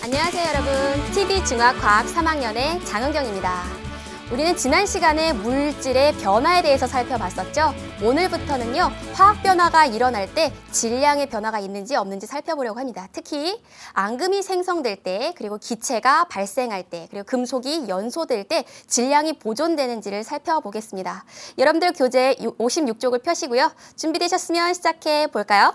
안녕하세요 여러분. TV중학과학 3학년의 장은경입니다. 우리는 지난 시간에 물질의 변화에 대해서 살펴봤었죠. 오늘부터는요, 화학 변화가 일어날 때 질량의 변화가 있는지 없는지 살펴보려고 합니다. 특히 앙금이 생성될 때, 그리고 기체가 발생할 때, 그리고 금속이 연소될 때 질량이 보존되는지를 살펴보겠습니다. 여러분들 교재 56쪽을 펴시고요. 준비되셨으면 시작해 볼까요?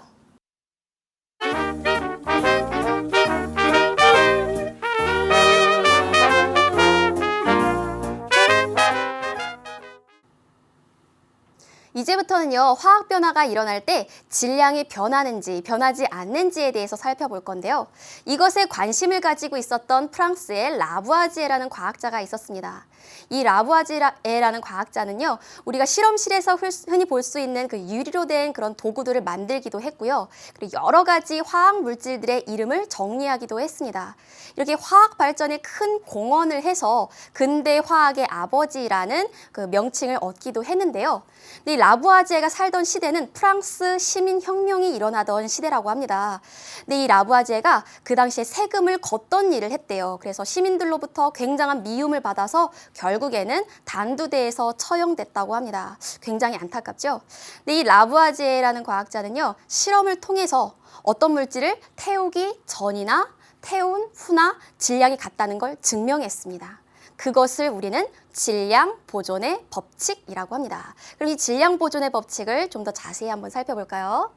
이제부터는요, 화학 변화가 일어날 때 질량이 변하는지 변하지 않는지에 대해서 살펴볼 건데요. 이것에 관심을 가지고 있었던 프랑스의 라부아지에라는 과학자가 있었습니다. 이 라부아지에라는 과학자는요, 우리가 실험실에서 흔히 볼 수 있는 그 유리로 된 그런 도구들을 만들기도 했고요. 그리고 여러 가지 화학 물질들의 이름을 정리하기도 했습니다. 이렇게 화학 발전에 큰 공헌을 해서 근대 화학의 아버지라는 그 명칭을 얻기도 했는데요. 이 라부아지에가 살던 시대는 프랑스 시민혁명이 일어나던 시대라고 합니다. 근데 이 라부아지에가 그 당시에 세금을 걷던 일을 했대요. 그래서 시민들로부터 굉장한 미움을 받아서 결국에는 단두대에서 처형됐다고 합니다. 굉장히 안타깝죠? 근데 이 라부아지에라는 과학자는요, 실험을 통해서 어떤 물질을 태우기 전이나 태운 후나 질량이 같다는 걸 증명했습니다. 그것을 우리는 질량 보존의 법칙이라고 합니다. 그럼 이 질량 보존의 법칙을 좀 더 자세히 한번 살펴볼까요?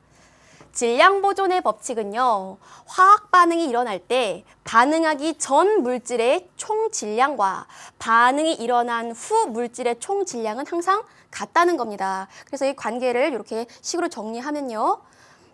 질량 보존의 법칙은요, 화학 반응이 일어날 때 반응하기 전 물질의 총 질량과 반응이 일어난 후 물질의 총 질량은 항상 같다는 겁니다. 그래서 이 관계를 이렇게 식으로 정리하면요,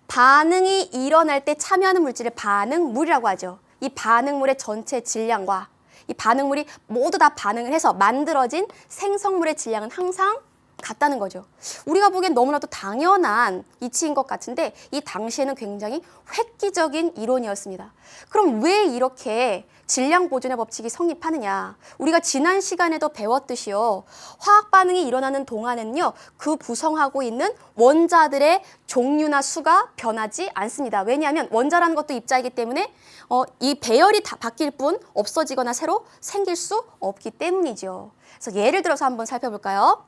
반응이 일어날 때 참여하는 물질을 반응물이라고 하죠. 이 반응물의 전체 질량과 이 반응물이 모두 다 반응을 해서 만들어진 생성물의 질량은 항상 같다는 거죠. 우리가 보기엔 너무나도 당연한 이치인 것 같은데 이 당시에는 굉장히 획기적인 이론이었습니다. 그럼 왜 이렇게 질량 보존의 법칙이 성립하느냐? 우리가 지난 시간에도 배웠듯이요, 화학 반응이 일어나는 동안은요, 그 구성하고 있는 원자들의 종류나 수가 변하지 않습니다. 왜냐하면 원자라는 것도 입자이기 때문에 이 배열이 다 바뀔 뿐 없어지거나 새로 생길 수 없기 때문이죠. 그래서 예를 들어서 한번 살펴볼까요?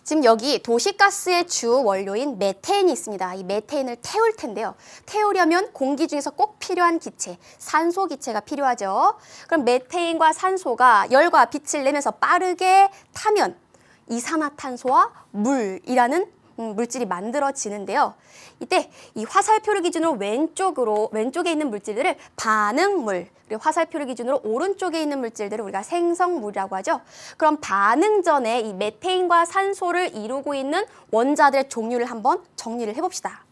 지금 여기 도시가스의 주 원료인 메테인이 있습니다. 이 메테인을 태울 텐데요. 태우려면 공기 중에서 꼭 필요한 기체, 산소 기체가 필요하죠. 그럼 메테인과 산소가 열과 빛을 내면서 빠르게 타면 이산화탄소와 물이라는 물질이 만들어지는데요. 이때 이 화살표를 기준으로 왼쪽에 있는 물질들을 반응물, 그리고 화살표를 기준으로 오른쪽에 있는 물질들을 우리가 생성물이라고 하죠. 그럼 반응 전에 이 메테인과 산소를 이루고 있는 원자들의 종류를 한번 정리를 해봅시다.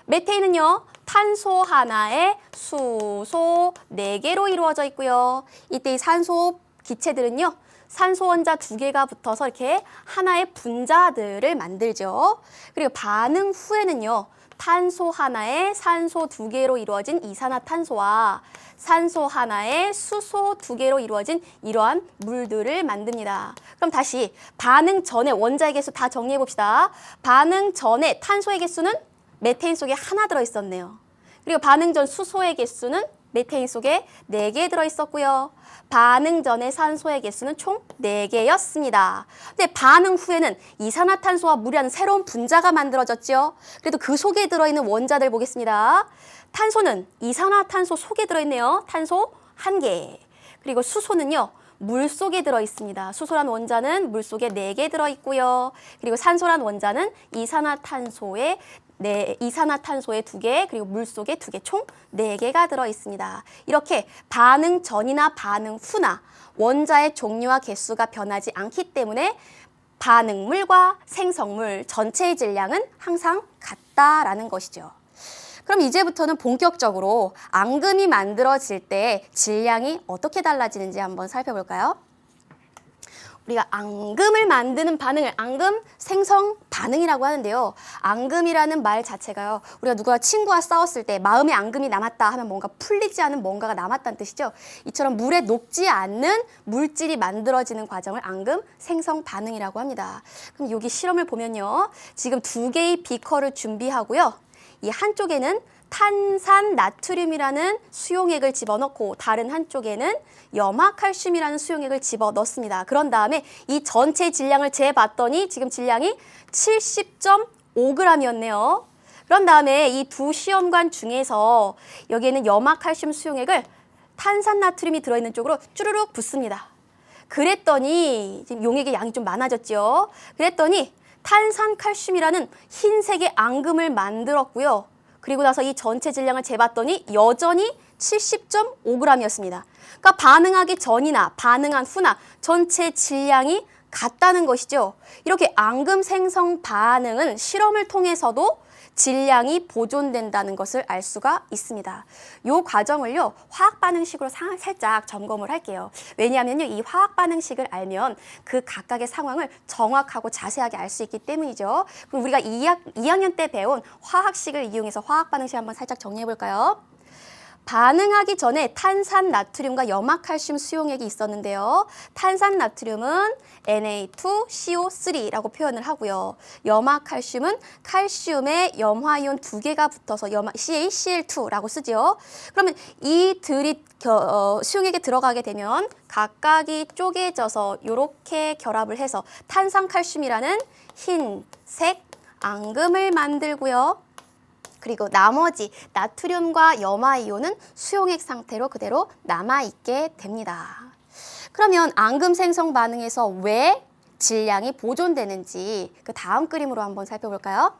메테인은요, 탄소 하나에 수소 4개로 이루어져 있고요. 이때 이 산소 기체들은요, 산소 원자 2개가 붙어서 이렇게 하나의 분자들을 만들죠. 그리고 반응 후에는요, 탄소 하나에 산소 2개로 이루어진 이산화탄소와 산소 하나에 수소 2개로 이루어진 이러한 물들을 만듭니다. 그럼 다시 반응 전에 원자의 개수 다 정리해 봅시다. 반응 전에 탄소의 개수는 메테인 속에 하나 들어있었네요. 그리고 반응 전 수소의 개수는 메테인 속에 4개 들어있었고요. 반응 전의 산소의 개수는 총 4개였습니다. 근데 반응 후에는 이산화탄소와 물이라는 새로운 분자가 만들어졌죠. 그래도 그 속에 들어있는 원자들 보겠습니다. 탄소는 이산화탄소 속에 들어있네요. 탄소 1개. 그리고 수소는요, 물 속에 들어있습니다. 수소란 원자는 물 속에 4개 들어있고요. 그리고 산소란 원자는 이산화탄소에 2개, 그리고 물 속에 2개, 총 4개가 들어있습니다. 이렇게 반응 전이나 반응 후나 원자의 종류와 개수가 변하지 않기 때문에 반응물과 생성물 전체의 질량은 항상 같다라는 것이죠. 그럼 이제부터는 본격적으로 앙금이 만들어질 때 질량이 어떻게 달라지는지 한번 살펴볼까요? 우리가 앙금을 만드는 반응을 앙금 생성 반응이라고 하는데요. 앙금이라는 말 자체가요, 우리가 누가 친구와 싸웠을 때 마음에 앙금이 남았다 하면 뭔가 풀리지 않은 뭔가가 남았다는 뜻이죠. 이처럼 물에 녹지 않는 물질이 만들어지는 과정을 앙금 생성 반응이라고 합니다. 그럼 여기 실험을 보면요, 지금 2개의 비커를 준비하고요, 이 한쪽에는 탄산 나트륨이라는 수용액을 집어넣고 다른 한쪽에는 염화칼슘이라는 수용액을 집어넣습니다. 그런 다음에 이 전체 질량을 재봤더니 지금 질량이 70.5g이었네요. 그런 다음에 이 두 시험관 중에서 여기에는 염화칼슘 수용액을 탄산 나트륨이 들어있는 쪽으로 쭈르륵 붓습니다. 그랬더니 지금 용액의 양이 좀 많아졌죠. 그랬더니 탄산칼슘이라는 흰색의 앙금을 만들었고요. 그리고 나서 이 전체 질량을 재봤더니 여전히 70.5g이었습니다. 그러니까 반응하기 전이나 반응한 후나 전체 질량이 같다는 것이죠. 이렇게 앙금 생성 반응은 실험을 통해서도 질량이 보존된다는 것을 알 수가 있습니다. 이 과정을요, 화학 반응식으로 살짝 점검을 할게요. 왜냐하면요, 이 화학 반응식을 알면 그 각각의 상황을 정확하고 자세하게 알 수 있기 때문이죠. 그럼 우리가 2학년 때 배운 화학식을 이용해서 화학 반응식 한번 살짝 정리해 볼까요? 반응하기 전에 탄산 나트륨과 염화칼슘 수용액이 있었는데요. 탄산 나트륨은 Na2CO3라고 표현을 하고요. 염화칼슘은 칼슘에 염화이온 2개가 붙어서 CaCl2라고 쓰죠. 그러면 이들이 수용액에 들어가게 되면 각각이 쪼개져서 이렇게 결합을 해서 탄산칼슘이라는 흰색 앙금을 만들고요. 그리고 나머지 나트륨과 염화이온은 수용액 상태로 그대로 남아있게 됩니다. 그러면 앙금 생성 반응에서 왜 질량이 보존되는지 그 다음 그림으로 한번 살펴볼까요?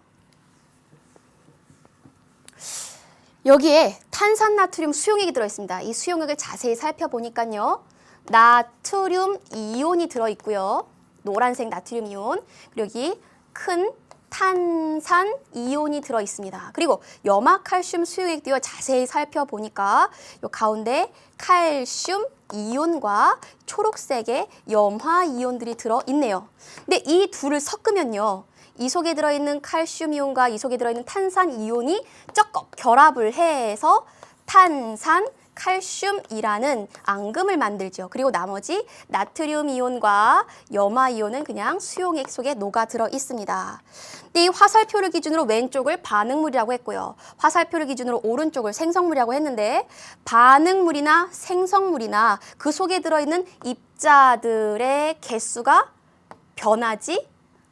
여기에 탄산 나트륨 수용액이 들어있습니다. 이 수용액을 자세히 살펴보니까요. 나트륨 이온이 들어있고요. 노란색 나트륨 이온, 그리고 여기 큰 탄산 이온이 들어 있습니다. 그리고 염화칼슘 수용액도요, 자세히 살펴보니까 요 가운데 칼슘 이온과 초록색의 염화 이온들이 들어 있네요. 근데 이 둘을 섞으면요, 이 속에 들어있는 칼슘 이온과 이 속에 들어있는 탄산 이온이 쩍 결합을 해서 탄산 칼슘이라는 앙금을 만들죠. 그리고 나머지 나트륨 이온과 염화 이온은 그냥 수용액 속에 녹아 들어 있습니다. 이 화살표를 기준으로 왼쪽을 반응물이라고 했고요. 화살표를 기준으로 오른쪽을 생성물이라고 했는데 반응물이나 생성물이나 그 속에 들어있는 입자들의 개수가 변하지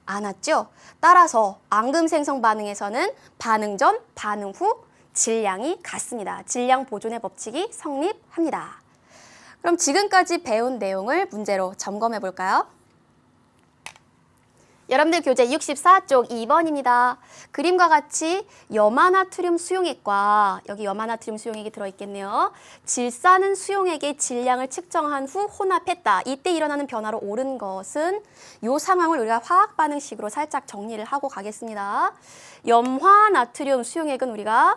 않았죠. 따라서 앙금 생성 반응에서는 반응 전, 반응 후 질량이 같습니다. 질량 보존의 법칙이 성립합니다. 그럼 지금까지 배운 내용을 문제로 점검해 볼까요? 여러분들 교재 64쪽 2번입니다. 그림과 같이 염화나트륨 수용액과 여기 염화나트륨 수용액이 들어있겠네요. 질산은 수용액의 질량을 측정한 후 혼합했다. 이때 일어나는 변화로 옳은 것은 이 상황을 우리가 화학 반응식으로 살짝 정리를 하고 가겠습니다. 염화나트륨 수용액은 우리가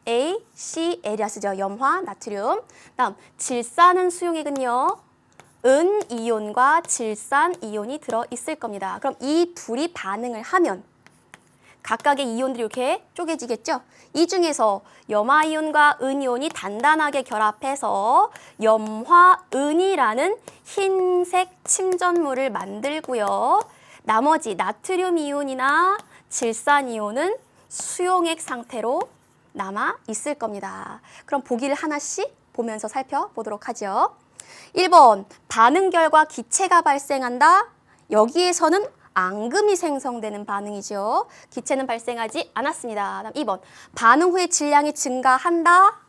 NaCl이라 쓰죠. 염화나트륨. 다음 질산은 수용액은요. 은이온과 질산이온이 들어있을 겁니다. 그럼 이 둘이 반응을 하면 각각의 이온들이 이렇게 쪼개지겠죠? 이 중에서 염화이온과 은이온이 단단하게 결합해서 염화은이라는 흰색 침전물을 만들고요. 나머지 나트륨 이온이나 질산 이온은 수용액 상태로 남아 있을 겁니다. 그럼 보기를 하나씩 보면서 살펴보도록 하죠. 1번, 반응 결과 기체가 발생한다. 여기에서는 앙금이 생성되는 반응이죠. 기체는 발생하지 않았습니다. 다음 2번, 반응 후에 질량이 증가한다.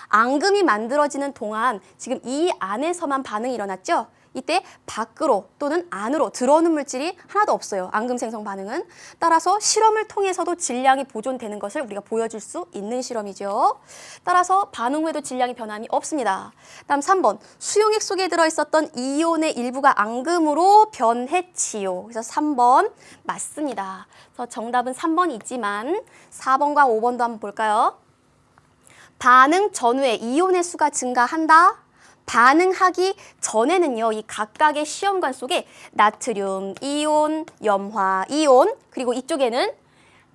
앙금이 만들어지는 동안 지금 이 안에서만 반응이 일어났죠. 이때 밖으로 또는 안으로 들어오는 물질이 하나도 없어요. 앙금 생성 반응은. 따라서 실험을 통해서도 질량이 보존되는 것을 우리가 보여줄 수 있는 실험이죠. 따라서 반응 후에도 질량이 변함이 없습니다. 다음 3번. 수용액 속에 들어있었던 이온의 일부가 앙금으로 변했지요. 그래서 3번 맞습니다. 그래서 정답은 3번이지만 4번과 5번도 한번 볼까요? 반응 전후에 이온의 수가 증가한다. 반응하기 전에는요, 이 각각의 시험관 속에 나트륨 이온, 염화 이온, 그리고 이쪽에는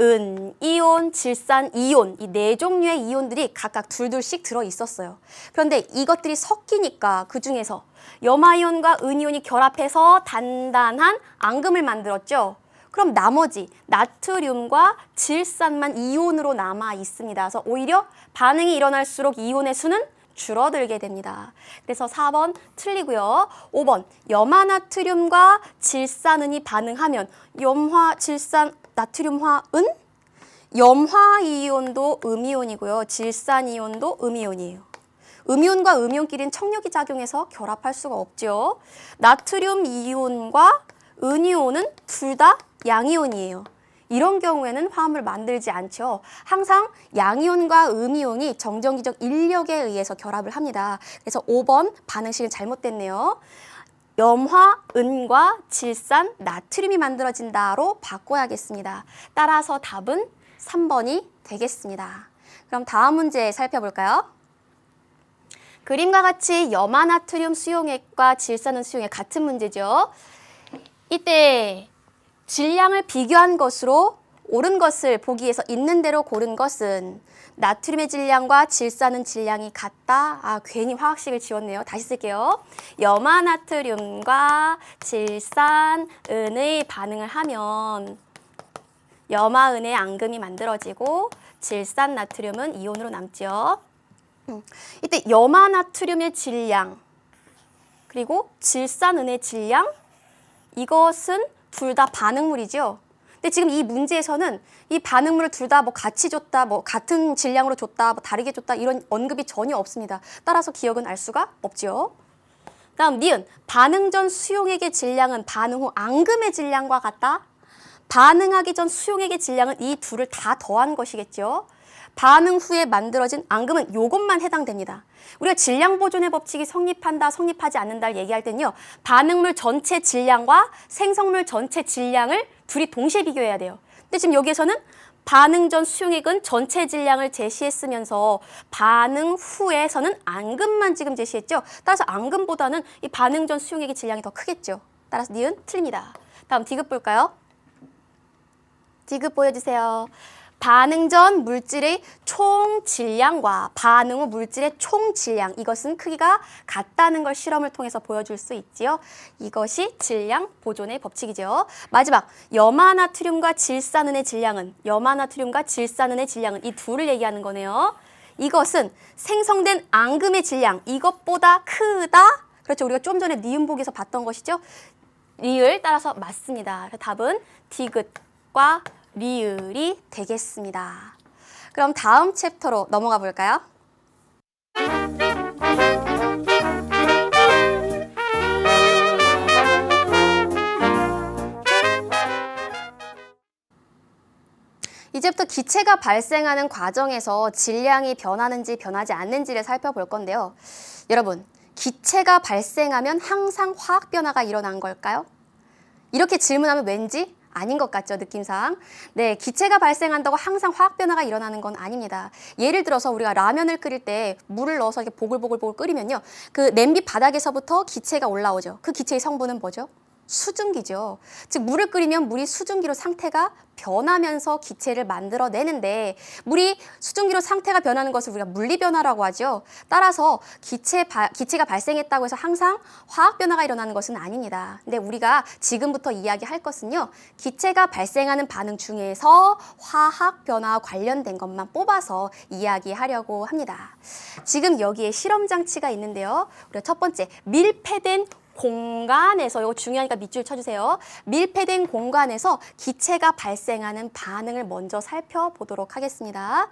은 이온, 질산 이온, 이 네 종류의 이온들이 각각 둘둘씩 들어 있었어요. 그런데 이것들이 섞이니까 그 중에서 염화 이온과 은 이온이 결합해서 단단한 앙금을 만들었죠. 그럼 나머지 나트륨과 질산만 이온으로 남아 있습니다. 그래서 오히려 반응이 일어날수록 이온의 수는 줄어들게 됩니다. 그래서 4번 틀리고요. 5번 염화나트륨과 질산은이 반응하면 염화, 질산, 나트륨화은? 염화이온도 음이온이고요. 질산이온도 음이온이에요. 음이온과 음이온끼리는 청력이 작용해서 결합할 수가 없죠. 나트륨 이온과 은이온은 둘 다 양이온이에요. 이런 경우에는 화합을 만들지 않죠. 항상 양이온과 음이온이 정전기적 인력에 의해서 결합을 합니다. 그래서 5번 반응식은 잘못됐네요. 염화, 은과 질산, 나트륨이 만들어진다로 바꿔야겠습니다. 따라서 답은 3번이 되겠습니다. 그럼 다음 문제 살펴볼까요? 그림과 같이 염화나트륨 수용액과 질산은 수용액 같은 문제죠. 이때 질량을 비교한 것으로 옳은 것을 보기에서 있는 대로 고른 것은 나트륨의 질량과 질산은 질량이 같다. 괜히 화학식을 지웠네요. 다시 쓸게요. 염화나트륨과 질산은의 반응을 하면 염화은의 앙금이 만들어지고 질산 나트륨은 이온으로 남죠. 이때 염화나트륨의 질량 그리고 질산은의 질량 이것은 둘 다 반응물이죠. 근데 지금 이 문제에서는 이 반응물을 둘 다 뭐 같이 줬다, 뭐 같은 질량으로 줬다, 뭐 다르게 줬다 이런 언급이 전혀 없습니다. 따라서 기억은 알 수가 없죠. 다음 니은 반응 전 수용액의 질량은 반응 후 앙금의 질량과 같다. 반응하기 전 수용액의 질량은 이 둘을 다 더한 것이겠죠. 반응 후에 만들어진 앙금은 이것만 해당됩니다. 우리가 질량 보존의 법칙이 성립한다, 성립하지 않는다를 얘기할 때는요. 반응물 전체 질량과 생성물 전체 질량을 둘이 동시에 비교해야 돼요. 근데 지금 여기에서는 반응 전 수용액은 전체 질량을 제시했으면서 반응 후에서는 앙금만 지금 제시했죠. 따라서 앙금보다는 이 반응 전 수용액의 질량이 더 크겠죠. 따라서 니은 틀립니다. 다음 디귿 볼까요? 디귿 보여주세요. 반응 전 물질의 총 질량과 반응 후 물질의 총 질량 이것은 크기가 같다는 걸 실험을 통해서 보여줄 수 있지요. 이것이 질량 보존의 법칙이죠. 마지막 염화나트륨과 질산은의 질량은 이 둘을 얘기하는 거네요. 이것은 생성된 앙금의 질량 이것보다 크다. 그렇죠. 우리가 좀 전에 니은복에서 봤던 것이죠. 리을 따라서 맞습니다. 답은 디귿과 리을이 되겠습니다. 그럼 다음 챕터로 넘어가 볼까요? 이제부터 기체가 발생하는 과정에서 질량이 변하는지 변하지 않는지를 살펴볼 건데요. 여러분, 기체가 발생하면 항상 화학 변화가 일어난 걸까요? 이렇게 질문하면 왠지 아닌 것 같죠, 느낌상. 네, 기체가 발생한다고 항상 화학 변화가 일어나는 건 아닙니다. 예를 들어서 우리가 라면을 끓일 때 물을 넣어서 이렇게 보글보글 끓이면요. 그 냄비 바닥에서부터 기체가 올라오죠. 그 기체의 성분은 뭐죠? 수증기죠. 즉 물을 끓이면 물이 수증기로 상태가 변하면서 기체를 만들어내는데 물이 수증기로 상태가 변하는 것을 우리가 물리변화라고 하죠. 따라서 기체가 발생했다고 해서 항상 화학 변화가 일어나는 것은 아닙니다. 근데 우리가 지금부터 이야기할 것은요. 기체가 발생하는 반응 중에서 화학 변화와 관련된 것만 뽑아서 이야기하려고 합니다. 지금 여기에 실험 장치가 있는데요. 우리가 첫 번째 밀폐된 공간에서, 이거 중요하니까 밑줄 쳐주세요. 밀폐된 공간에서 기체가 발생하는 반응을 먼저 살펴보도록 하겠습니다.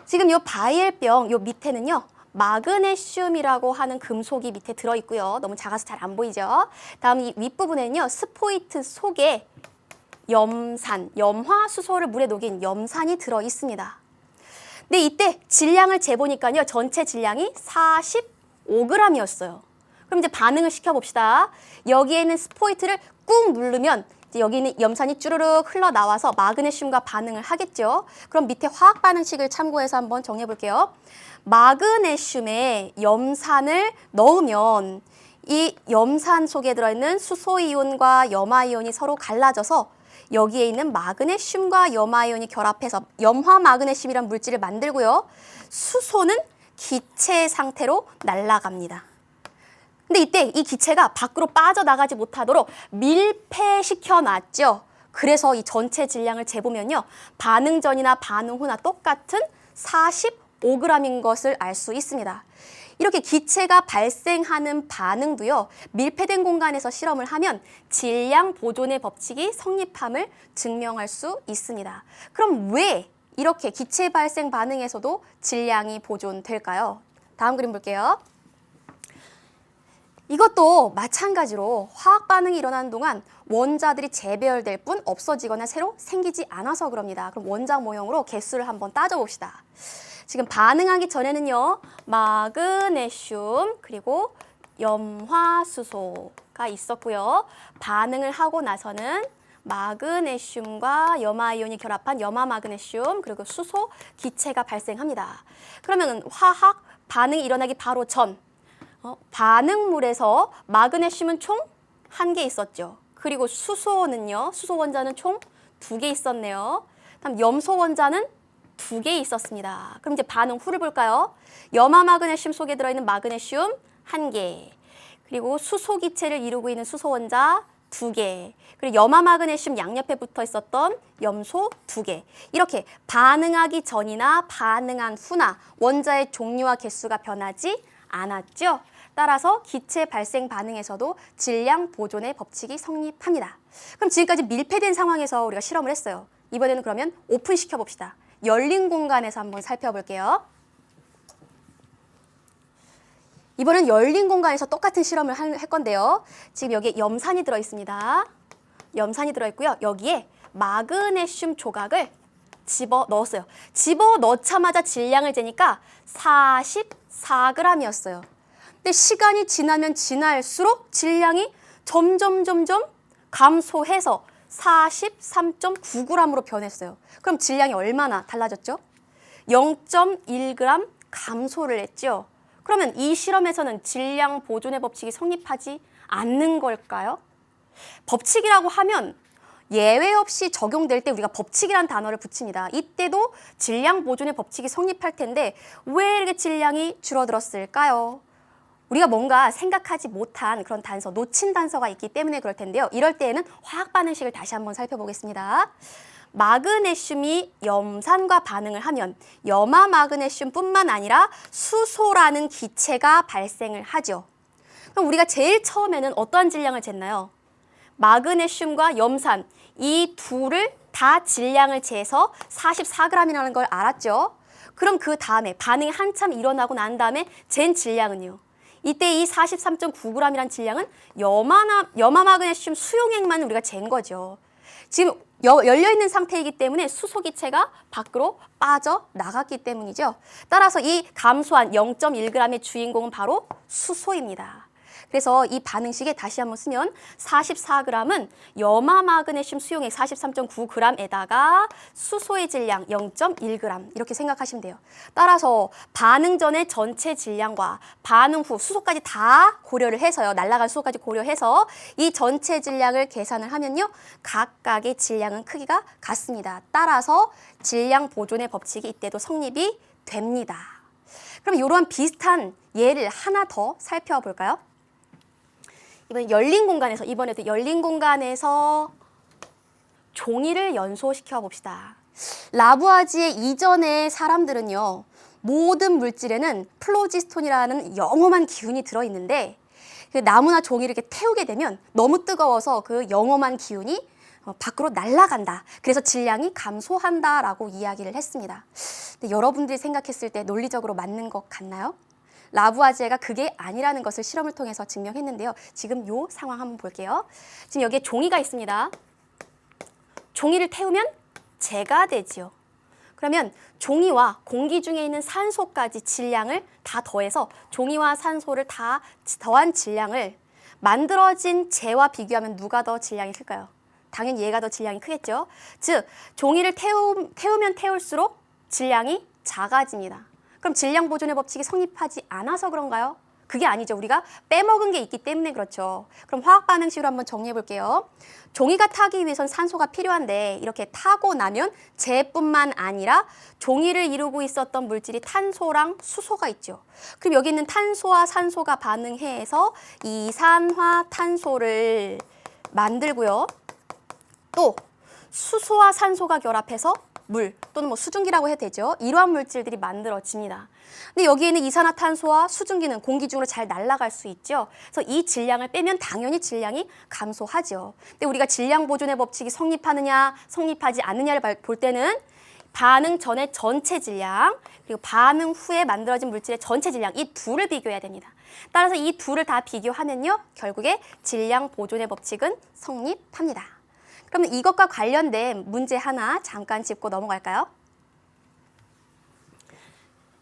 지금 이 바이엘병 요 밑에는요. 마그네슘이라고 하는 금속이 밑에 들어있고요. 너무 작아서 잘 안 보이죠? 다음 이 윗부분에는요. 스포이트 속에 염산, 염화수소를 물에 녹인 염산이 들어있습니다. 근데 이때 질량을 재보니까요. 전체 질량이 45g이었어요. 그럼 이제 반응을 시켜봅시다. 여기에 있는 스포이트를 꾹 누르면 이제 여기 있는 염산이 쭈르륵 흘러나와서 마그네슘과 반응을 하겠죠. 그럼 밑에 화학 반응식을 참고해서 한번 정리해 볼게요. 마그네슘에 염산을 넣으면 이 염산 속에 들어있는 수소이온과 염화이온이 서로 갈라져서 여기에 있는 마그네슘과 염화이온이 결합해서 염화 마그네슘이란 물질을 만들고요. 수소는 기체 상태로 날아갑니다. 근데 이때 이 기체가 밖으로 빠져나가지 못하도록 밀폐시켜 놨죠. 그래서 이 전체 질량을 재보면요. 반응 전이나 반응 후나 똑같은 45g인 것을 알 수 있습니다. 이렇게 기체가 발생하는 반응도요. 밀폐된 공간에서 실험을 하면 질량 보존의 법칙이 성립함을 증명할 수 있습니다. 그럼 왜 이렇게 기체 발생 반응에서도 질량이 보존될까요? 다음 그림 볼게요. 이것도 마찬가지로 화학 반응이 일어나는 동안 원자들이 재배열될 뿐 없어지거나 새로 생기지 않아서 그럽니다. 그럼 원자 모형으로 개수를 한번 따져봅시다. 지금 반응하기 전에는요, 마그네슘 그리고 염화수소가 있었고요. 반응을 하고 나서는 마그네슘과 염화이온이 결합한 염화마그네슘 그리고 수소 기체가 발생합니다. 그러면 화학 반응이 일어나기 바로 전 반응물에서 마그네슘은 총 1개 있었죠. 그리고 수소는요, 수소 원자는 총 2개 있었네요. 다음 염소 원자는 2개 있었습니다. 그럼 이제 반응 후를 볼까요? 염화 마그네슘 속에 들어있는 마그네슘 1개, 그리고 수소 기체를 이루고 있는 수소 원자 2개, 그리고 염화 마그네슘 양옆에 붙어 있었던 염소 2개. 이렇게 반응하기 전이나 반응한 후나 원자의 종류와 개수가 변하지 않았죠. 따라서 기체 발생 반응에서도 질량 보존의 법칙이 성립합니다. 그럼 지금까지 밀폐된 상황에서 우리가 실험을 했어요. 이번에는 그러면 오픈시켜 봅시다. 열린 공간에서 한번 살펴볼게요. 이번엔 열린 공간에서 똑같은 실험을 할 건데요. 지금 여기에 염산이 들어있습니다. 염산이 들어있고요. 여기에 마그네슘 조각을 집어넣었어요. 집어넣자마자 질량을 재니까 44g이었어요. 근데 시간이 지나면 지날수록 질량이 점점 감소해서 43.9g으로 변했어요. 그럼 질량이 얼마나 달라졌죠? 0.1g 감소를 했죠. 그러면 이 실험에서는 질량 보존의 법칙이 성립하지 않는 걸까요? 법칙이라고 하면 예외 없이 적용될 때 우리가 법칙이라는 단어를 붙입니다. 이때도 질량 보존의 법칙이 성립할 텐데 왜 이렇게 질량이 줄어들었을까요? 우리가 뭔가 생각하지 못한 그런 단서, 놓친 단서가 있기 때문에 그럴 텐데요. 이럴 때에는 화학 반응식을 다시 한번 살펴보겠습니다. 마그네슘이 염산과 반응을 하면 염화 마그네슘뿐만 아니라 수소라는 기체가 발생을 하죠. 그럼 우리가 제일 처음에는 어떠한 질량을 쟀나요? 마그네슘과 염산, 이 둘을 다 질량을 재서 44g이라는 걸 알았죠. 그럼 그 다음에 반응이 한참 일어나고 난 다음에 잰 질량은요. 이때 이 43.9g이라는 질량은 염화 마그네슘 수용액만 우리가 잰 거죠. 지금 열려있는 상태이기 때문에 수소 기체가 밖으로 빠져나갔기 때문이죠. 따라서 이 감소한 0.1g의 주인공은 바로 수소입니다. 그래서 이 반응식에 다시 한번 쓰면 44g은 염화 마그네슘 수용액 43.9g에다가 수소의 질량 0.1g 이렇게 생각하시면 돼요. 따라서 반응 전의 전체 질량과 반응 후 수소까지 다 고려를 해서요. 날아간 수소까지 고려해서 이 전체 질량을 계산을 하면요. 각각의 질량은 크기가 같습니다. 따라서 질량 보존의 법칙이 이때도 성립이 됩니다. 그럼 이러한 비슷한 예를 하나 더 살펴볼까요? 이번에도 열린 공간에서 종이를 연소시켜 봅시다. 라부아지에 이전의 사람들은요, 모든 물질에는 플로지스톤이라는 영험한 기운이 들어있는데 그 나무나 종이를 이렇게 태우게 되면 너무 뜨거워서 그 영험한 기운이 밖으로 날아간다. 그래서 질량이 감소한다라고 이야기를 했습니다. 근데 여러분들이 생각했을 때 논리적으로 맞는 것 같나요? 라부아지에가 그게 아니라는 것을 실험을 통해서 증명했는데요. 지금 요 상황 한번 볼게요. 지금 여기에 종이가 있습니다. 종이를 태우면 재가 되지요. 그러면 종이와 공기 중에 있는 산소까지 질량을 다 더해서 종이와 산소를 다 더한 질량을 만들어진 재와 비교하면 누가 더 질량이 클까요? 당연히 얘가 더 질량이 크겠죠. 즉, 종이를 태우면 태울수록 질량이 작아집니다. 그럼 질량 보존의 법칙이 성립하지 않아서 그런가요? 그게 아니죠. 우리가 빼먹은 게 있기 때문에 그렇죠. 그럼 화학 반응식으로 한번 정리해 볼게요. 종이가 타기 위해선 산소가 필요한데 이렇게 타고 나면 재뿐만 아니라 종이를 이루고 있었던 물질이 탄소랑 수소가 있죠. 그럼 여기 있는 탄소와 산소가 반응해서 이산화탄소를 만들고요. 또 수소와 산소가 결합해서 물 또는 뭐 수증기라고 해도 되죠. 이러한 물질들이 만들어집니다. 근데 여기에는 이산화탄소와 수증기는 공기 중으로 잘 날아갈 수 있죠. 그래서 이 질량을 빼면 당연히 질량이 감소하죠. 근데 우리가 질량 보존의 법칙이 성립하느냐, 성립하지 않느냐를 볼 때는 반응 전의 전체 질량, 그리고 반응 후에 만들어진 물질의 전체 질량, 이 둘을 비교해야 됩니다. 따라서 이 둘을 다 비교하면요, 결국에 질량 보존의 법칙은 성립합니다. 그러면 이것과 관련된 문제 하나 잠깐 짚고 넘어갈까요?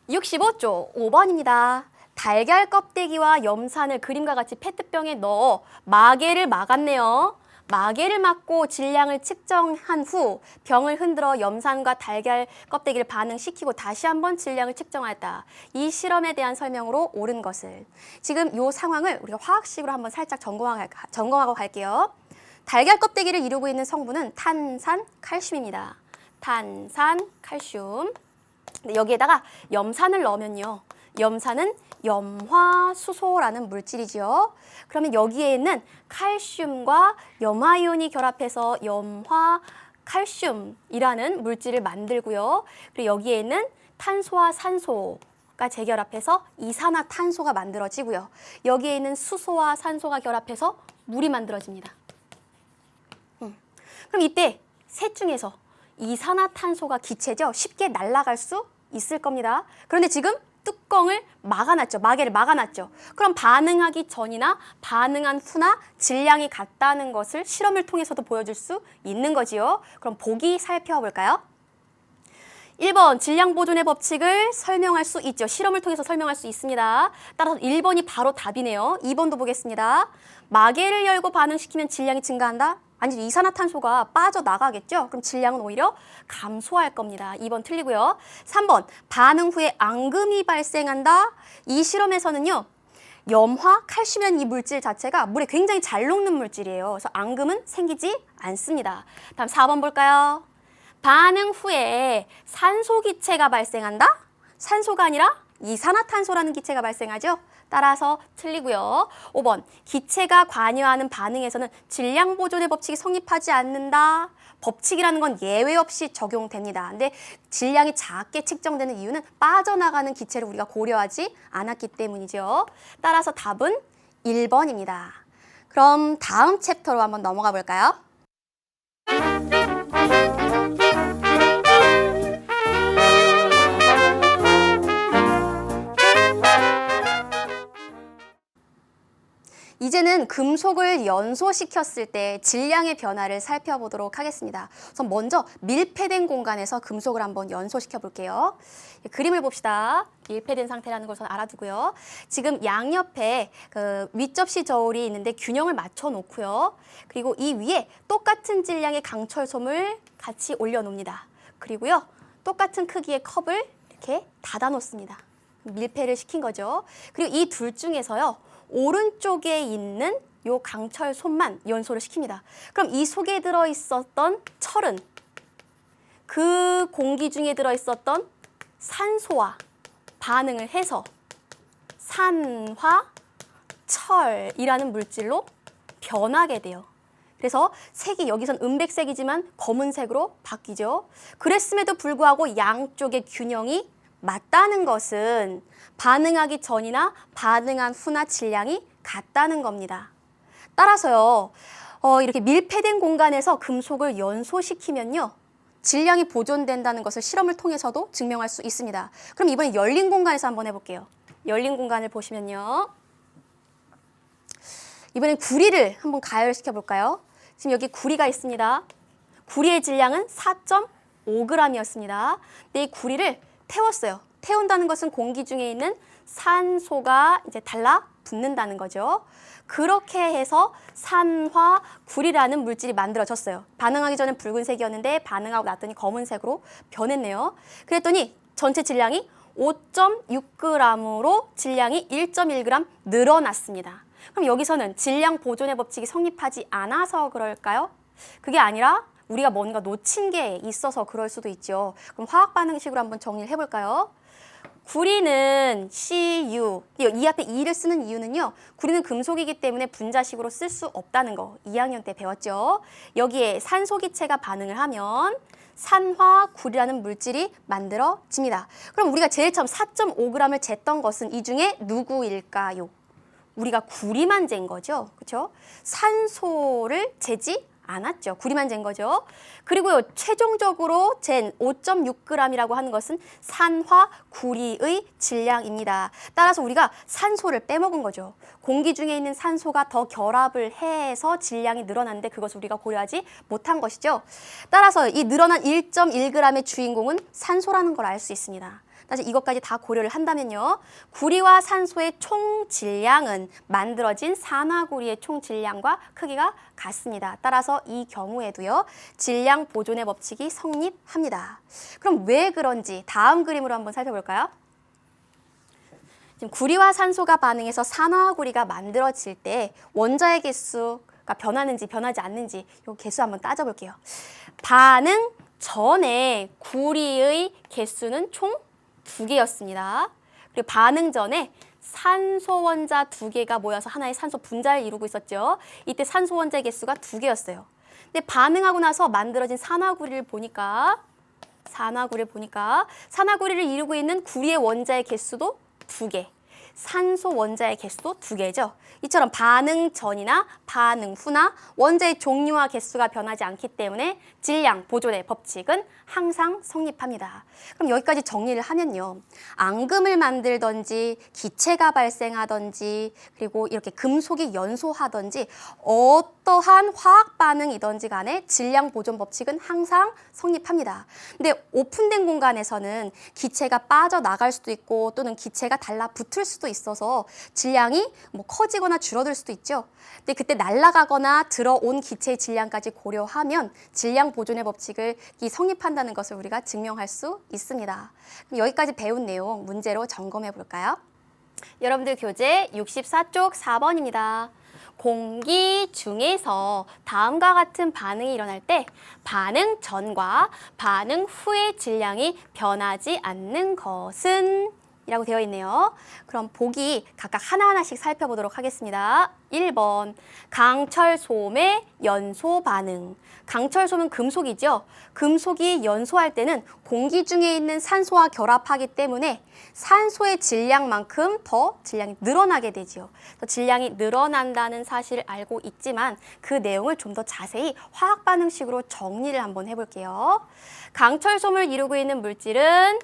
65조 5번입니다. 달걀 껍데기와 염산을 그림과 같이 페트병에 넣어 마개를 막았네요. 마개를 막고 질량을 측정한 후 병을 흔들어 염산과 달걀 껍데기를 반응시키고 다시 한번 질량을 측정하였다. 이 실험에 대한 설명으로 옳은 것을. 지금 이 상황을 우리가 화학식으로 한번 살짝 점검하고 갈게요. 달걀 껍데기를 이루고 있는 성분은 탄산, 칼슘입니다. 탄산, 칼슘. 여기에다가 염산을 넣으면요. 염산은 염화수소라는 물질이지요. 그러면 여기에는 칼슘과 염화이온이 결합해서 염화칼슘이라는 물질을 만들고요. 그리고 여기에는 탄소와 산소가 재결합해서 이산화탄소가 만들어지고요. 여기에 있는 수소와 산소가 결합해서 물이 만들어집니다. 그럼 이때 셋 중에서 이산화탄소가 기체죠. 쉽게 날아갈 수 있을 겁니다. 그런데 지금 뚜껑을 막아놨죠. 마개를 막아놨죠. 그럼 반응하기 전이나 반응한 후나 질량이 같다는 것을 실험을 통해서도 보여줄 수 있는 거지요. 그럼 보기 살펴볼까요? 1번 질량 보존의 법칙을 설명할 수 있죠. 실험을 통해서 설명할 수 있습니다. 따라서 1번이 바로 답이네요. 2번도 보겠습니다. 마개를 열고 반응시키면 질량이 증가한다? 아니죠. 이산화탄소가 빠져나가겠죠. 그럼 질량은 오히려 감소할 겁니다. 2번 틀리고요. 3번 반응 후에 앙금이 발생한다. 이 실험에서는요. 염화, 칼슘이라는 이 물질 자체가 물에 굉장히 잘 녹는 물질이에요. 그래서 앙금은 생기지 않습니다. 다음 4번 볼까요? 반응 후에 산소 기체가 발생한다? 산소가 아니라 이산화탄소라는 기체가 발생하죠. 따라서 틀리고요. 5번 기체가 관여하는 반응에서는 질량 보존의 법칙이 성립하지 않는다. 법칙이라는 건 예외 없이 적용됩니다. 근데 질량이 작게 측정되는 이유는 빠져나가는 기체를 우리가 고려하지 않았기 때문이죠. 따라서 답은 1번입니다. 그럼 다음 챕터로 한번 넘어가 볼까요? 이제는 금속을 연소시켰을 때 질량의 변화를 살펴보도록 하겠습니다. 우선 먼저 밀폐된 공간에서 금속을 한번 연소시켜 볼게요. 그림을 봅시다. 밀폐된 상태라는 것을 알아두고요. 지금 양옆에 윗접시 저울이 있는데 균형을 맞춰 놓고요. 그리고 이 위에 똑같은 질량의 강철솜을 같이 올려놓습니다. 그리고요. 똑같은 크기의 컵을 이렇게 닫아 놓습니다. 밀폐를 시킨 거죠. 그리고 이 둘 중에서요. 오른쪽에 있는 요 강철솜만 연소를 시킵니다. 그럼 이 속에 들어있었던 철은 그 공기 중에 들어있었던 산소와 반응을 해서 산화철이라는 물질로 변하게 돼요. 그래서 색이 여기선 은백색이지만 검은색으로 바뀌죠. 그랬음에도 불구하고 양쪽의 균형이 맞다는 것은 반응하기 전이나 반응한 후나 질량이 같다는 겁니다. 따라서요, 이렇게 밀폐된 공간에서 금속을 연소시키면요, 질량이 보존된다는 것을 실험을 통해서도 증명할 수 있습니다. 그럼 이번에 열린 공간에서 한번 해볼게요. 열린 공간을 보시면요. 이번엔 구리를 한번 가열시켜 볼까요? 지금 여기 구리가 있습니다. 구리의 질량은 4.5g이었습니다. 근데 이 구리를 태웠어요. 태운다는 것은 공기 중에 있는 산소가 이제 달라붙는다는 거죠. 그렇게 해서 산화구리라는 물질이 만들어졌어요. 반응하기 전엔 붉은색이었는데 반응하고 났더니 검은색으로 변했네요. 그랬더니 전체 질량이 5.6g으로 질량이 1.1g 늘어났습니다. 그럼 여기서는 질량 보존의 법칙이 성립하지 않아서 그럴까요? 그게 아니라 우리가 뭔가 놓친 게 있어서 그럴 수도 있죠. 그럼 화학 반응식으로 한번 정리를 해볼까요? 구리는 Cu, 이 앞에 E를 쓰는 이유는요. 구리는 금속이기 때문에 분자식으로 쓸 수 없다는 거 2학년 때 배웠죠. 여기에 산소 기체가 반응을 하면 산화구리라는 물질이 만들어집니다. 그럼 우리가 제일 처음 4.5g을 쟀던 것은 이 중에 누구일까요? 우리가 구리만 잰 거죠. 그렇죠? 산소를 재지 않았죠. 구리만 잰 거죠. 그리고요, 최종적으로 잰 5.6g이라고 하는 것은 산화구리의 질량입니다. 따라서 우리가 산소를 빼먹은 거죠. 공기 중에 있는 산소가 더 결합을 해서 질량이 늘어났는데 그것을 우리가 고려하지 못한 것이죠. 따라서 이 늘어난 1.1g의 주인공은 산소라는 걸 알 수 있습니다. 사실 이것까지 다 고려를 한다면요. 구리와 산소의 총 질량은 만들어진 산화구리의 총 질량과 크기가 같습니다. 따라서 이 경우에도요. 질량 보존의 법칙이 성립합니다. 그럼 왜 그런지 다음 그림으로 한번 살펴볼까요? 지금 구리와 산소가 반응해서 산화구리가 만들어질 때 원자의 개수가 변하는지 변하지 않는지 이 개수 한번 따져볼게요. 반응 전에 구리의 개수는 총 2개였습니다. 그리고 반응 전에 산소 원자 2개가 모여서 하나의 산소 분자를 이루고 있었죠. 이때 산소 원자 개수가 2개였어요. 근데 반응하고 나서 만들어진 산화구리를 보니까 산화구리를 이루고 있는 구리의 원자의 개수도 2개. 산소 원자의 개수도 2개죠. 이처럼 반응 전이나 반응 후나 원자의 종류와 개수가 변하지 않기 때문에 질량 보존의 법칙은 항상 성립합니다. 그럼 여기까지 정리를 하면요. 앙금을 만들던지 기체가 발생하던지 그리고 이렇게 금속이 연소하던지 어떠한 화학 반응이던지 간에 질량 보존 법칙은 항상 성립합니다. 근데 오픈된 공간에서는 기체가 빠져나갈 수도 있고 또는 기체가 달라붙을 수도 있어서 질량이 커지거나 줄어들 수도 있죠. 근데 그때 날아가거나 들어온 기체의 질량까지 고려하면 질량 보존의 법칙을 성립한다는 것을 우리가 증명할 수 있습니다. 그럼 여기까지 배운 내용 문제로 점검해 볼까요? 여러분들 교재 64쪽 4번입니다. 공기 중에서 다음과 같은 반응이 일어날 때 반응 전과 반응 후의 질량이 변하지 않는 것은? 이라고 되어 있네요. 그럼 보기 각각 하나하나씩 살펴보도록 하겠습니다. 1번, 강철솜의 연소 반응. 강철솜은 금속이죠. 금속이 연소할 때는 공기 중에 있는 산소와 결합하기 때문에 산소의 질량만큼 더 질량이 늘어나게 되지요. 질량이 늘어난다는 사실을 알고 있지만 그 내용을 좀 더 자세히 화학 반응식으로 정리를 한번 해볼게요. 강철솜을 이루고 있는 물질은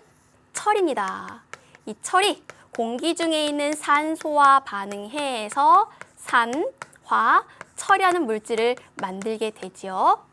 철입니다. 이 철이 공기 중에 있는 산소와 반응해서 산화철이라는 물질을 만들게 되지요.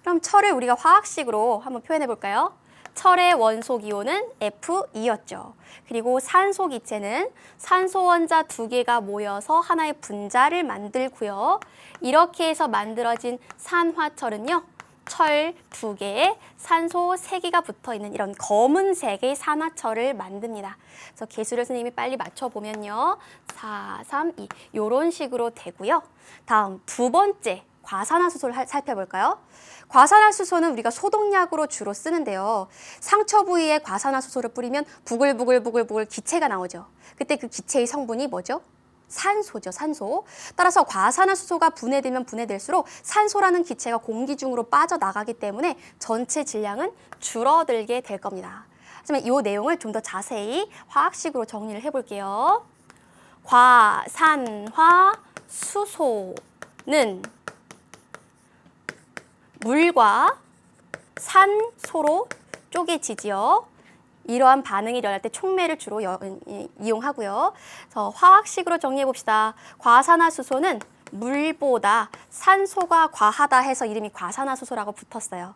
그럼 철을 우리가 화학식으로 한번 표현해 볼까요? 철의 원소 기호는 Fe-였죠. 그리고 산소 기체는 산소 원자 2개가 모여서 하나의 분자를 만들고요. 이렇게 해서 만들어진 산화철은요. 철 2개에 산소 3개가 붙어있는 이런 검은색의 산화철을 만듭니다. 그래서 개수를 선생님이 빨리 맞춰보면요. 4, 3, 2 이런 식으로 되고요. 다음 두 번째 과산화수소를 살펴볼까요? 과산화수소는 우리가 소독약으로 주로 쓰는데요. 상처 부위에 과산화수소를 뿌리면 부글부글 기체가 나오죠. 그때 그 기체의 성분이 뭐죠? 산소죠, 산소. 따라서 과산화수소가 분해되면 분해될수록 산소라는 기체가 공기 중으로 빠져나가기 때문에 전체 질량은 줄어들게 될 겁니다. 하지만 이 내용을 좀 더 자세히 화학식으로 정리를 해볼게요. 과산화수소는 물과 산소로 쪼개지지요. 이러한 반응이 일어날 때 촉매를 주로 이용하고요. 그래서 화학식으로 정리해 봅시다. 과산화수소는 물보다 산소가 과하다 해서 이름이 과산화수소라고 붙었어요.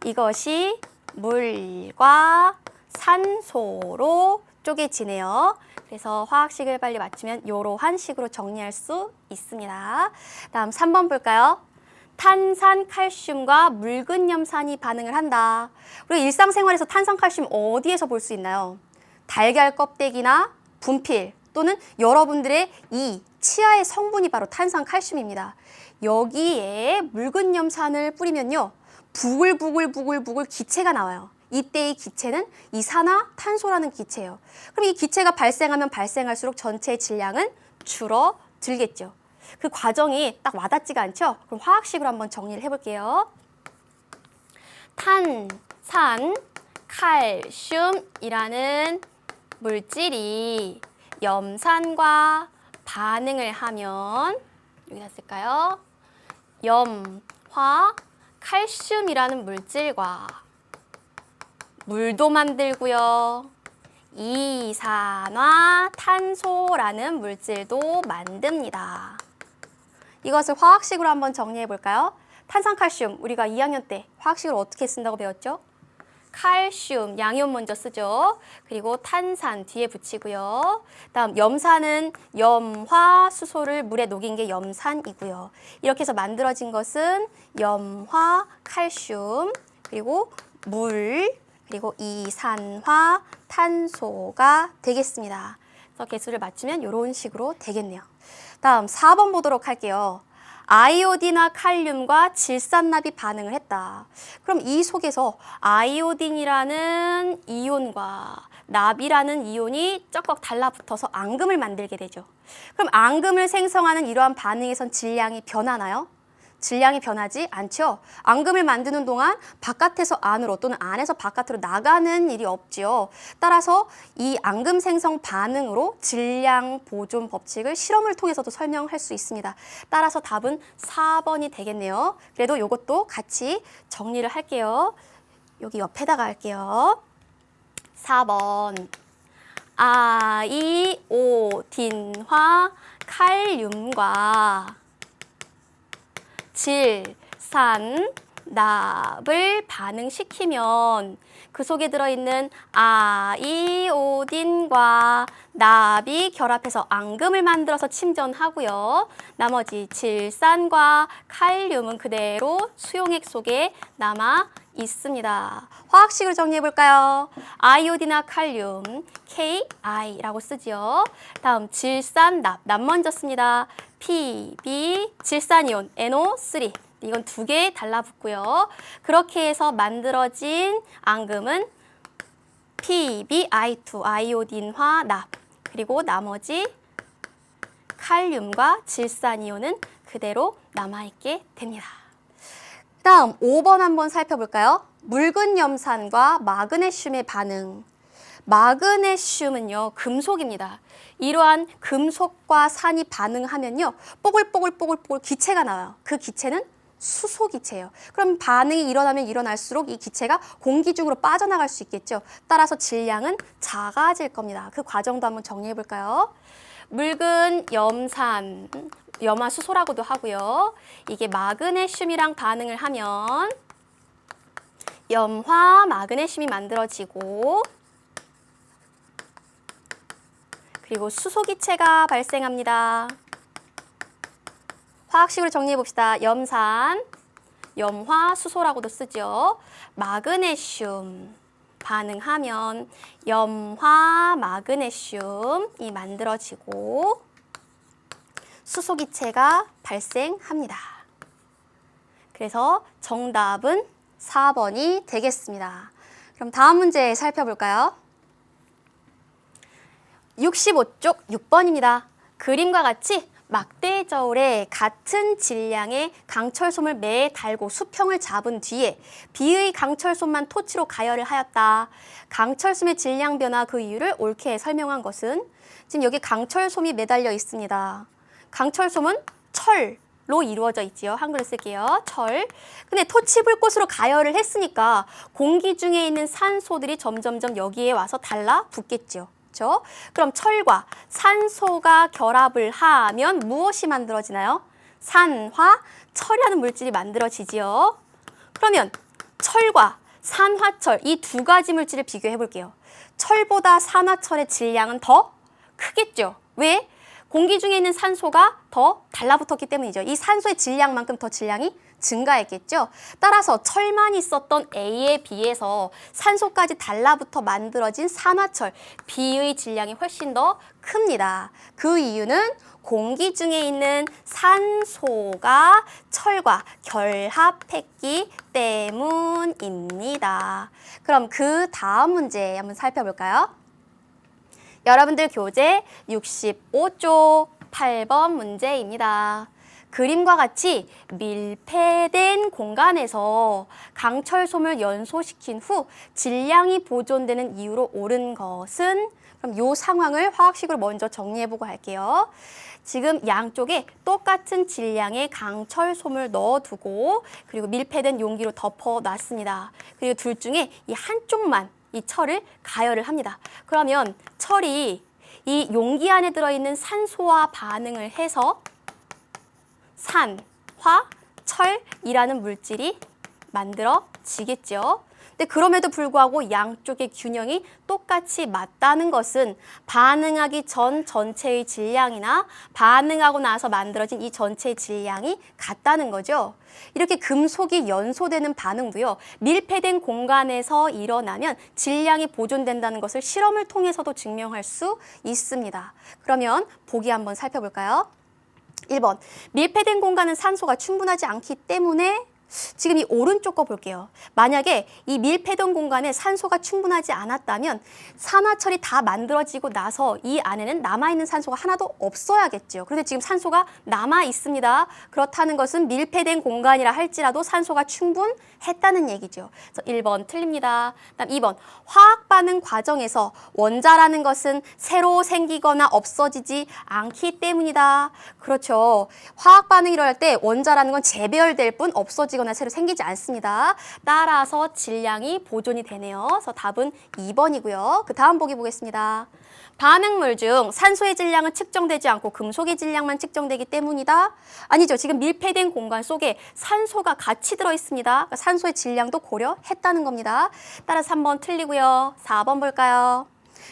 이것이 물과 산소로 쪼개지네요. 그래서 화학식을 빨리 맞추면 이러한 식으로 정리할 수 있습니다. 다음 3번 볼까요? 탄산칼슘과 묽은염산이 반응을 한다. 우리 일상생활에서 탄산칼슘 어디에서 볼 수 있나요? 달걀 껍데기나 분필 또는 여러분들의 이 치아의 성분이 바로 탄산칼슘입니다. 여기에 묽은염산을 뿌리면요. 부글부글 기체가 나와요. 이때의 기체는 이산화탄소라는 기체예요. 그럼 이 기체가 발생하면 발생할수록 전체의 질량은 줄어들겠죠. 그 과정이 딱 와닿지가 않죠? 그럼 화학식으로 한번 정리를 해볼게요. 탄산, 칼슘이라는 물질이 염산과 반응을 하면 여기다 쓸까요? 염화, 칼슘이라는 물질과 물도 만들고요. 이산화탄소라는 물질도 만듭니다. 이것을 화학식으로 한번 정리해 볼까요? 탄산칼슘, 우리가 2학년 때 화학식을 어떻게 쓴다고 배웠죠? 칼슘, 양이온 먼저 쓰죠. 그리고 탄산 뒤에 붙이고요. 다음 염산은 염화수소를 물에 녹인 게 염산이고요. 이렇게 해서 만들어진 것은 염화칼슘, 그리고 물, 그리고 이산화탄소가 되겠습니다. 그래서 개수를 맞추면 이런 식으로 되겠네요. 다음 4번 보도록 할게요. 아이오딘과 칼륨과 질산납이 반응을 했다. 그럼 이 속에서 아이오딘이라는 이온과 납이라는 이온이 쩍쩍 달라붙어서 앙금을 만들게 되죠. 그럼 앙금을 생성하는 이러한 반응에선 질량이 변하나요? 질량이 변하지 않죠. 앙금을 만드는 동안 바깥에서 안으로 또는 안에서 바깥으로 나가는 일이 없지요. 따라서 이 앙금 생성 반응으로 질량 보존 법칙을 실험을 통해서도 설명할 수 있습니다. 따라서 답은 4번이 되겠네요. 그래도 이것도 같이 정리를 할게요. 여기 옆에다가 할게요. 4번. 아이오딘화 칼륨과 질산납을 반응시키면 그 속에 들어있는 아이오딘과 납이 결합해서 앙금을 만들어서 침전하고요. 나머지 질산과 칼륨은 그대로 수용액 속에 남아 있습니다. 화학식을 정리해 볼까요? 아이오딘과 칼륨, KI라고 쓰지요. 다음 질산납, 납 먼저 씁니다. PB, 질산이온, NO3. 이건 두 개 달라붙고요. 그렇게 해서 만들어진 앙금은 PbI2, 아이오딘화 납. 그리고 나머지 칼륨과 질산이온은 그대로 남아있게 됩니다. 다음 5번 한번 살펴볼까요? 묽은 염산과 마그네슘의 반응. 마그네슘은요, 금속입니다. 이러한 금속과 산이 반응하면요, 뽀글뽀글 기체가 나와요. 그 기체는 수소 기체예요. 그럼 반응이 일어나면 일어날수록 이 기체가 공기 중으로 빠져나갈 수 있겠죠. 따라서 질량은 작아질 겁니다. 그 과정도 한번 정리해 볼까요? 묽은 염산, 염화수소라고도 하고요. 이게 마그네슘이랑 반응을 하면 염화 마그네슘이 만들어지고 그리고 수소 기체가 발생합니다. 화학식으로 정리해 봅시다. 염산, 염화수소라고도 쓰죠. 마그네슘 반응하면 염화 마그네슘이 만들어지고 수소 기체가 발생합니다. 그래서 정답은 4번이 되겠습니다. 그럼 다음 문제 살펴볼까요? 65쪽 6번입니다. 그림과 같이 막대 저울에 같은 질량의 강철솜을 매에 달고 수평을 잡은 뒤에 B의 강철솜만 토치로 가열을 하였다. 강철솜의 질량 변화 그 이유를 옳게 설명한 것은 지금 여기 강철솜이 매달려 있습니다. 강철솜은 철로 이루어져 있지요. 한글로 쓸게요. 철. 근데 토치불꽃으로 가열을 했으니까 공기 중에 있는 산소들이 점점점 여기에 와서 달라붙겠죠. 그렇죠? 그럼 철과 산소가 결합을 하면 무엇이 만들어지나요? 산화철이라는 물질이 만들어지지요. 그러면 철과 산화철 이 두 가지 물질을 비교해 볼게요. 철보다 산화철의 질량은 더 크겠죠. 왜? 공기 중에 있는 산소가 더 달라붙었기 때문이죠. 이 산소의 질량만큼 더 질량이 증가했겠죠. 따라서 철만 있었던 A에 비해서 산소까지 달라붙어 만들어진 산화철 B의 질량이 훨씬 더 큽니다. 그 이유는 공기 중에 있는 산소가 철과 결합했기 때문입니다. 그럼 그 다음 문제 한번 살펴볼까요? 여러분들 교재 65쪽 8번 문제입니다. 그림과 같이 밀폐된 공간에서 강철솜을 연소시킨 후 질량이 보존되는 이유로 옳은 것은? 그럼 이 상황을 화학식으로 먼저 정리해보고 할게요. 지금 양쪽에 똑같은 질량의 강철솜을 넣어두고 그리고 밀폐된 용기로 덮어놨습니다. 그리고 둘 중에 이 한쪽만 이 철을 가열을 합니다. 그러면 철이 이 용기 안에 들어있는 산소와 반응을 해서 산화철이라는 물질이 만들어지겠죠. 근데 그럼에도 불구하고 양쪽의 균형이 똑같이 맞다는 것은 반응하기 전 전체의 질량이나 반응하고 나서 만들어진 이 전체의 질량이 같다는 거죠. 이렇게 금속이 연소되는 반응도요, 밀폐된 공간에서 일어나면 질량이 보존된다는 것을 실험을 통해서도 증명할 수 있습니다. 그러면 보기 한번 살펴볼까요? 1번, 밀폐된 공간은 산소가 충분하지 않기 때문에 지금 이 오른쪽 거 볼게요. 만약에 이 밀폐된 공간에 산소가 충분하지 않았다면 산화철이 다 만들어지고 나서 이 안에는 남아있는 산소가 하나도 없어야겠죠. 그런데 지금 산소가 남아 있습니다. 그렇다는 것은 밀폐된 공간이라 할지라도 산소가 충분했다는 얘기죠. 그래서 1번 틀립니다. 그다음 2번, 화학 반응 과정에서 원자라는 것은 새로 생기거나 없어지지 않기 때문이다. 그렇죠. 화학 반응이 일어날 때 원자라는 건 재배열될 뿐 없어지거나 새로 생기지 않습니다. 따라서 질량이 보존이 되네요. 그래서 답은 2번이고요. 그 다음 보기 보겠습니다. 반응물 중 산소의 질량은 측정되지 않고 금속의 질량만 측정되기 때문이다. 아니죠. 지금 밀폐된 공간 속에 산소가 같이 들어있습니다. 그러니까 산소의 질량도 고려했다는 겁니다. 따라서 3번 틀리고요. 4번 볼까요?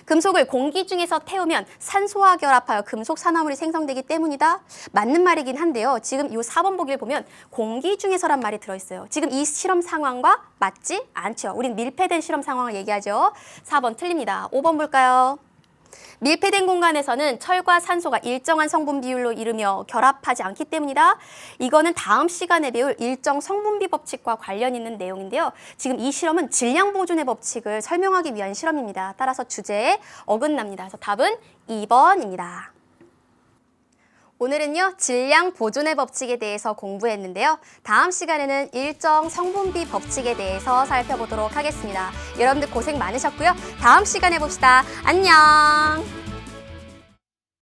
금속을 공기 중에서 태우면 산소와 결합하여 금속 산화물이 생성되기 때문이다. 맞는 말이긴 한데요. 지금 이 4번 보기를 보면 공기 중에서란 말이 들어있어요. 지금 이 실험 상황과 맞지 않죠. 우린 밀폐된 실험 상황을 얘기하죠. 4번 틀립니다. 5번 볼까요? 밀폐된 공간에서는 철과 산소가 일정한 성분 비율로 이루며 결합하지 않기 때문이다. 이거는 다음 시간에 배울 일정 성분비 법칙과 관련 있는 내용인데요. 지금 이 실험은 질량 보존의 법칙을 설명하기 위한 실험입니다. 따라서 주제에 어긋납니다. 그래서 답은 2번입니다. 오늘은요, 질량 보존의 법칙에 대해서 공부했는데요. 다음 시간에는 일정 성분비 법칙에 대해서 살펴보도록 하겠습니다. 여러분들 고생 많으셨고요. 다음 시간에 봅시다. 안녕!